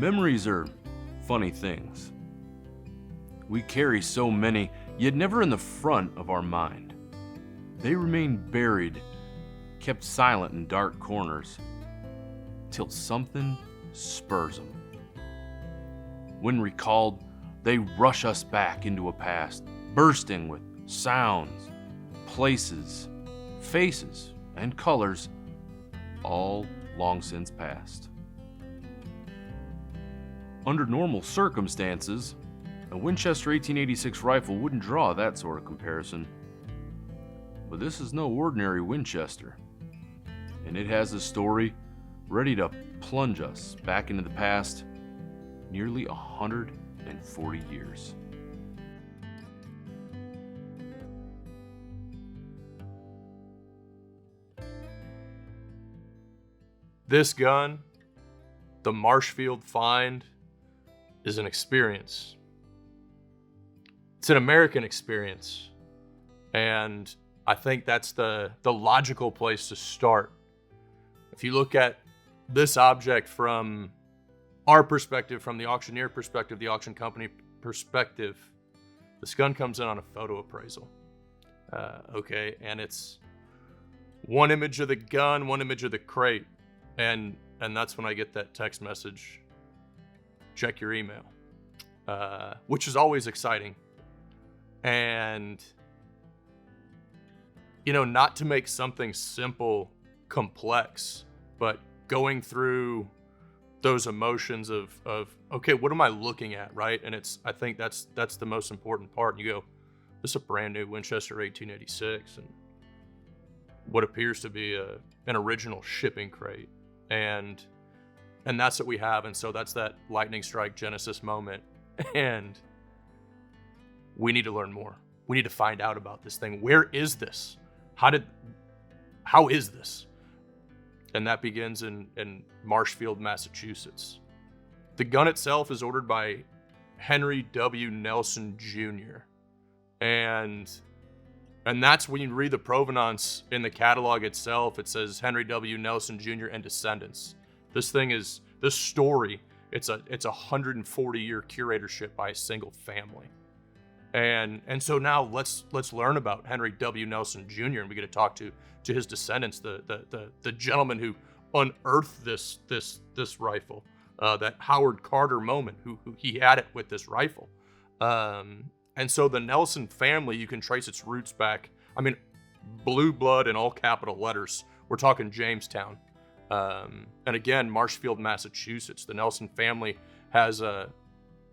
Memories are funny things. We carry so many, yet never in the front of our mind. They remain buried, kept silent in dark corners, till something spurs them. When recalled, they rush us back into a past, bursting with sounds, places, faces, and colors, all long since past. Under normal circumstances, a Winchester 1886 rifle wouldn't draw that sort of comparison. But this is no ordinary Winchester, and it has a story ready to plunge us back into the past nearly 140 years. This gun, the Marshfield Find, is an experience. It's an American experience. And I think that's the logical place to start. If you look at this object from our perspective, from the auctioneer perspective, the auction company perspective, this gun comes in on a photo appraisal. Okay, and it's one image of the gun, one image of the crate. And that's when I get that text message, check your email, which is always exciting. And, you know, not to make something simple complex, but going through those emotions of okay, what am I looking at, right? And I think that's the most important part. And you go, this is a brand new Winchester 1886 and what appears to be an original shipping crate. And that's what we have. And so that's that lightning strike Genesis moment. And we need to learn more. We need to find out about this thing. Where is this? How is this? And that begins in Marshfield, Massachusetts. The gun itself is ordered by Henry W. Nelson Jr. And that's when you read the provenance in the catalog itself. It says Henry W. Nelson Jr. and descendants. This story, it's a 140-year curatorship by a single family. And so now let's learn about Henry W. Nelson Jr. and we get to talk to his descendants, the gentleman who unearthed this rifle, that Howard Carter moment, who he had it with this rifle. And so the Nelson family, you can trace its roots back. I mean, blue blood in all capital letters. We're talking Jamestown. And again, Marshfield, Massachusetts. The Nelson family has a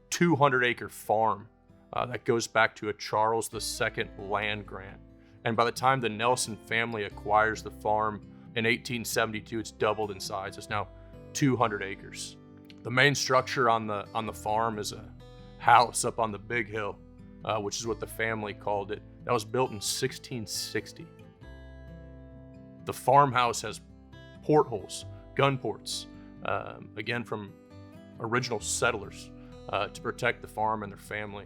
200-acre farm that goes back to a Charles II land grant. And by the time the Nelson family acquires the farm in 1872, it's doubled in size. It's now 200 acres. The main structure on the farm is a house up on the Big Hill, which is what the family called it. That was built in 1660. The farmhouse has portholes, gun ports, again from original settlers to protect the farm and their family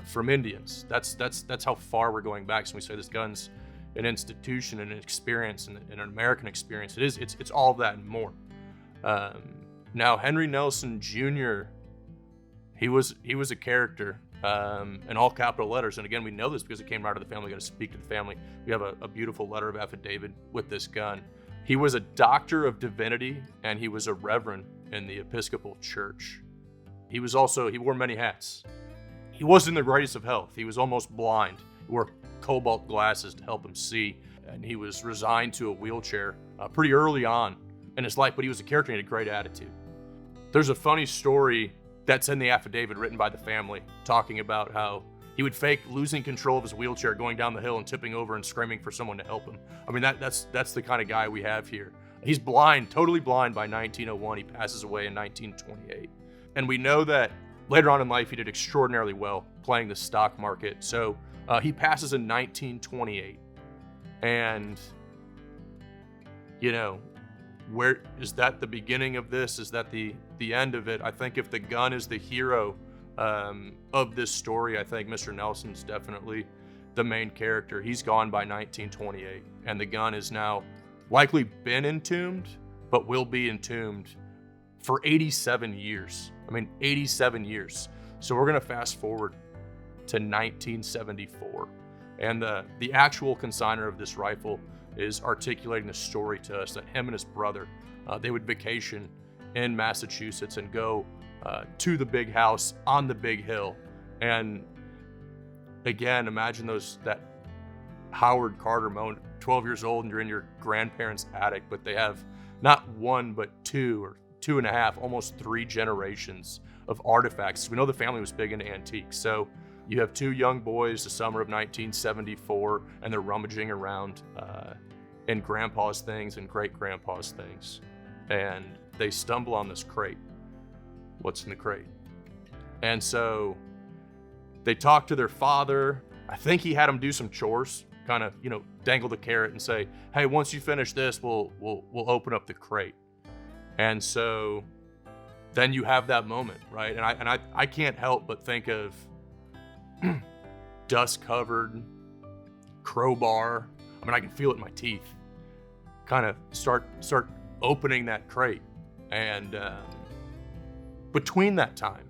from Indians. That's how far we're going back. So we say this gun's an institution and an experience and an American experience. It's all of that and more. Now Henry Nelson Jr., he was a character in all capital letters. And again, we know this because it came right out of the family. We got to speak to the family. We have a beautiful letter of affidavit with this gun. He was a doctor of divinity and he was a reverend in the Episcopal Church. He wore many hats. He wasn't in the greatest of health. He was almost blind. He wore cobalt glasses to help him see. And he was resigned to a wheelchair pretty early on in his life, but he was a character and he had a great attitude. There's a funny story that's in the affidavit written by the family talking about how he would fake losing control of his wheelchair, going down the hill and tipping over and screaming for someone to help him. I mean, that's the kind of guy we have here. He's blind, totally blind by 1901. He passes away in 1928. And we know that later on in life, he did extraordinarily well playing the stock market. So he passes in 1928. And, you know, where is that the beginning of this? Is that the end of it? I think if the gun is the hero of this story, I think Mr. Nelson's definitely the main character. He's gone by 1928, and the gun is now likely been entombed, but will be entombed for 87 years. I mean, 87 years. So we're going to fast forward to 1974. And the actual consigner of this rifle is articulating a story to us that him and his brother, they would vacation in Massachusetts and go to the big house on the big hill. And again, imagine that Howard Carter moment, 12 years old and you're in your grandparents' attic, but they have not one, but two or two and a half, almost 3 generations of artifacts. We know the family was big into antiques. So you have 2 young boys, the summer of 1974, and they're rummaging around in grandpa's things and great-grandpa's things. And they stumble on this crate. What's in the crate? And so they talk to their father. I think he had them do some chores, kind of, dangle the carrot and say, hey, once you finish this, we'll open up the crate. And so then you have that moment, right? And I can't help but think of dust-covered crowbar. I mean, I can feel it in my teeth. Kind of start opening that crate. And between that time,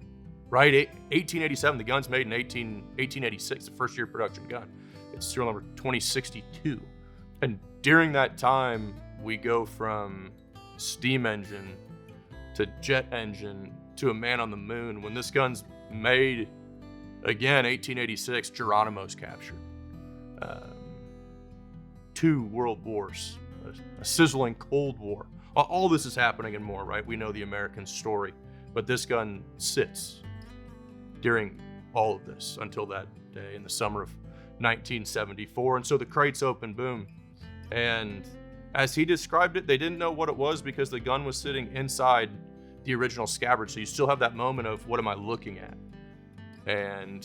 right, 1887, the gun's made in 1886, the first year production gun. It's serial number 2062. And during that time, we go from steam engine to jet engine to a man on the moon. When this gun's made, again, 1886, Geronimo's captured. 2 world wars, a sizzling Cold War. All this is happening and more, right? We know the American story, but this gun sits during all of this until that day in the summer of 1974. And so the crate's open, boom. And as he described it, they didn't know what it was because the gun was sitting inside the original scabbard. So you still have that moment of, what am I looking at? And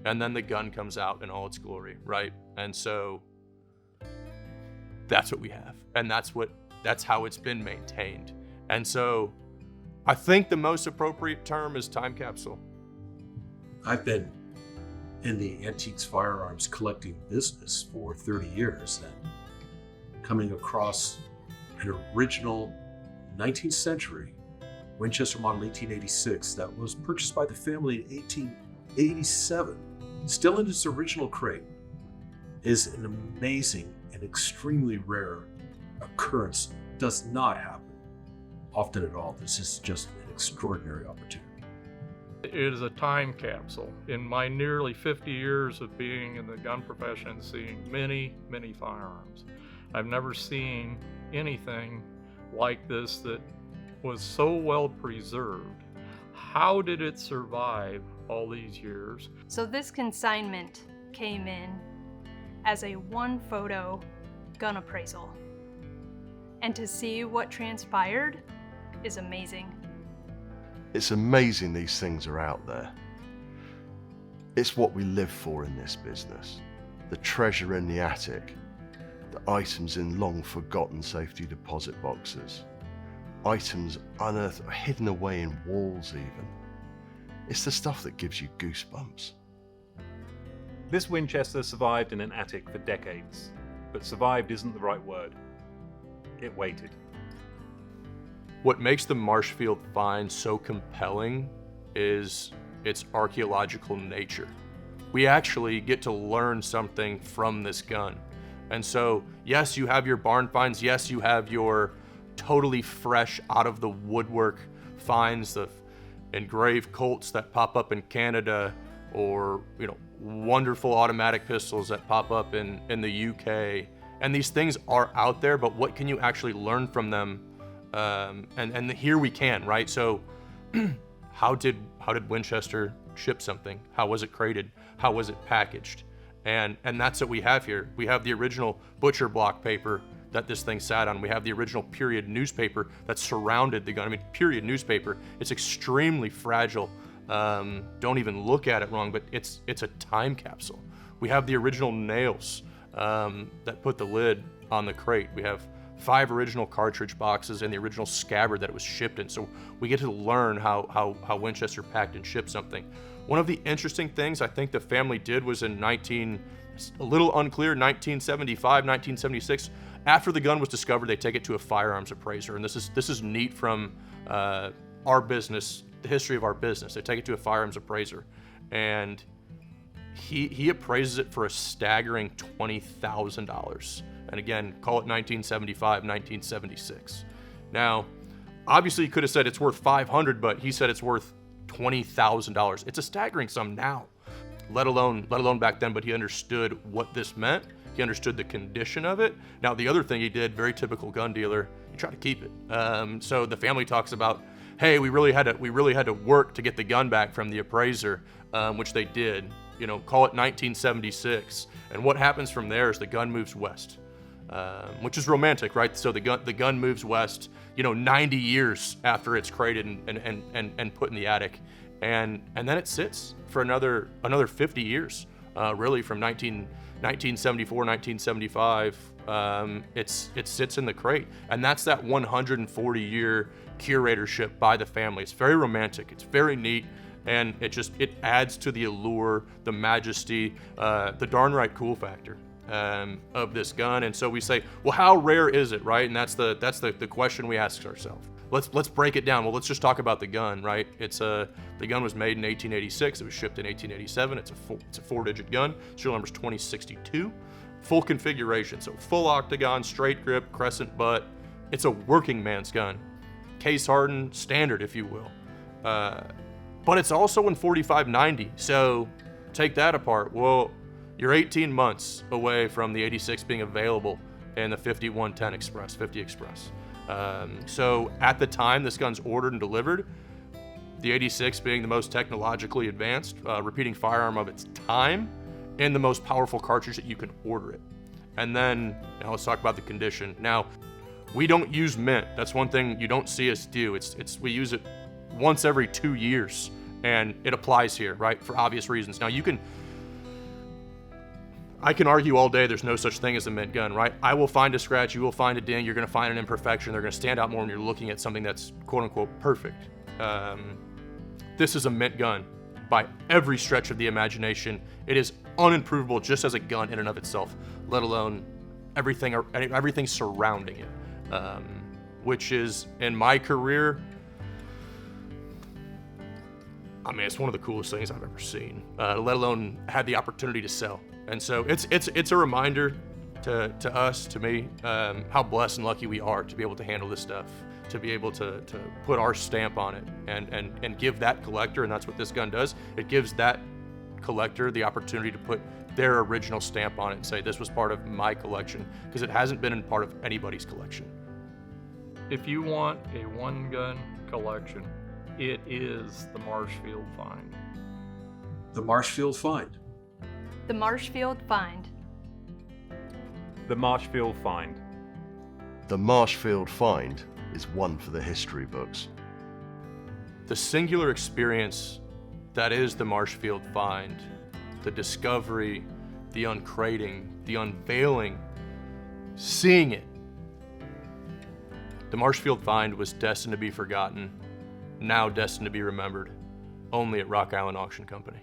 then the gun comes out in all its glory, right? And so that's what we have. And that's how it's been maintained. And so I think the most appropriate term is time capsule. I've been in the antiques firearms collecting business for 30 years, and coming across an original 19th century Winchester model 1886 that was purchased by the family in 1887, still in its original crate, is an amazing and extremely rare occurrence. Does not happen often at all. This is just an extraordinary opportunity. It is a time capsule. In my nearly 50 years of being in the gun profession, seeing many, many firearms, I've never seen anything like this that was so well preserved. How did it survive all these years? So this consignment came in as a 1-photo gun appraisal. And to see what transpired is amazing. It's amazing these things are out there. It's what we live for in this business. The treasure in the attic, the items in long forgotten safety deposit boxes, items unearthed or hidden away in walls even. It's the stuff that gives you goosebumps. This Winchester survived in an attic for decades, but survived isn't the right word. It waited. What makes the Marshfield find so compelling is its archaeological nature. We actually get to learn something from this gun. And so, yes, you have your barn finds. Yes, you have your totally fresh, out of the woodwork finds of engraved Colts that pop up in Canada, or wonderful automatic pistols that pop up in the UK. And these things are out there, but what can you actually learn from them? And here we can, right? So how did Winchester ship something? How was it crated? How was it packaged? And that's what we have here. We have the original butcher block paper that this thing sat on. We have the original period newspaper that surrounded the gun. I mean, period newspaper, it's extremely fragile. Don't even look at it wrong, but it's a time capsule. We have the original nails that put the lid on the crate. We have 5 original cartridge boxes and the original scabbard that it was shipped in. So we get to learn how Winchester packed and shipped something. One of the interesting things I think the family did was in a little unclear, 1975, 1976, after the gun was discovered, they take it to a firearms appraiser. And this is neat from our business, the history of our business. They take it to a firearms appraiser, and he appraises it for a staggering $20,000. And again, call it 1975, 1976. Now, obviously, he could have said it's worth $500, but he said it's worth $20,000. It's a staggering sum now, let alone back then. But he understood what this meant. He understood the condition of it. Now, the other thing he did, very typical gun dealer, he tried to keep it. So the family talks about, hey, we really had to work to get the gun back from the appraiser, which they did. You know, call it 1976. And what happens from there is the gun moves west, which is romantic, right? So the gun moves west, 90 years after it's crated and put in the attic, and then it sits for another 50 years, really, from 1974, 1975. It sits in the crate, and that's that 140-year curatorship by the family. It's very romantic. It's very neat. And it adds to the allure, the majesty, the darn right cool factor of this gun. And so we say, well, how rare is it, right? And that's the question we ask ourselves. Let's break it down. Well, let's just talk about the gun, right? The gun was made in 1886. It was shipped in 1887. It's a 4-digit gun. Serial number's 2062. Full configuration, so full octagon, straight grip, crescent butt. It's a working man's gun, case hardened, standard, if you will. But it's also in 4590, so take that apart. Well, you're 18 months away from the 86 being available in the 5110 Express, 50 Express. So at the time this gun's ordered and delivered, the 86 being the most technologically advanced, repeating firearm of its time, and the most powerful cartridge that you can order it. And then, now let's talk about the condition. Now, we don't use mint. That's one thing you don't see us do. We use it once every 2 years, and it applies here, right? For obvious reasons. Now I can argue all day there's no such thing as a mint gun, right? I will find a scratch, you will find a ding, you're gonna find an imperfection, they're gonna stand out more when you're looking at something that's quote unquote perfect. This is a mint gun by every stretch of the imagination. It is unimprovable just as a gun in and of itself, let alone everything surrounding it, which is, in my career, I mean, it's one of the coolest things I've ever seen, let alone had the opportunity to sell. And so it's a reminder to us, to me, how blessed and lucky we are to be able to handle this stuff, to be able to put our stamp on it and give that collector, and that's what this gun does, it gives that collector the opportunity to put their original stamp on it and say, this was part of my collection, because it hasn't been in part of anybody's collection. If you want a one-gun collection, it is the Marshfield Find. The Marshfield Find. The Marshfield Find. The Marshfield Find. The Marshfield Find is one for the history books. The singular experience that is the Marshfield Find, the discovery, the uncrating, the unveiling, seeing it. The Marshfield Find was destined to be forgotten, now destined to be remembered, only at Rock Island Auction Company.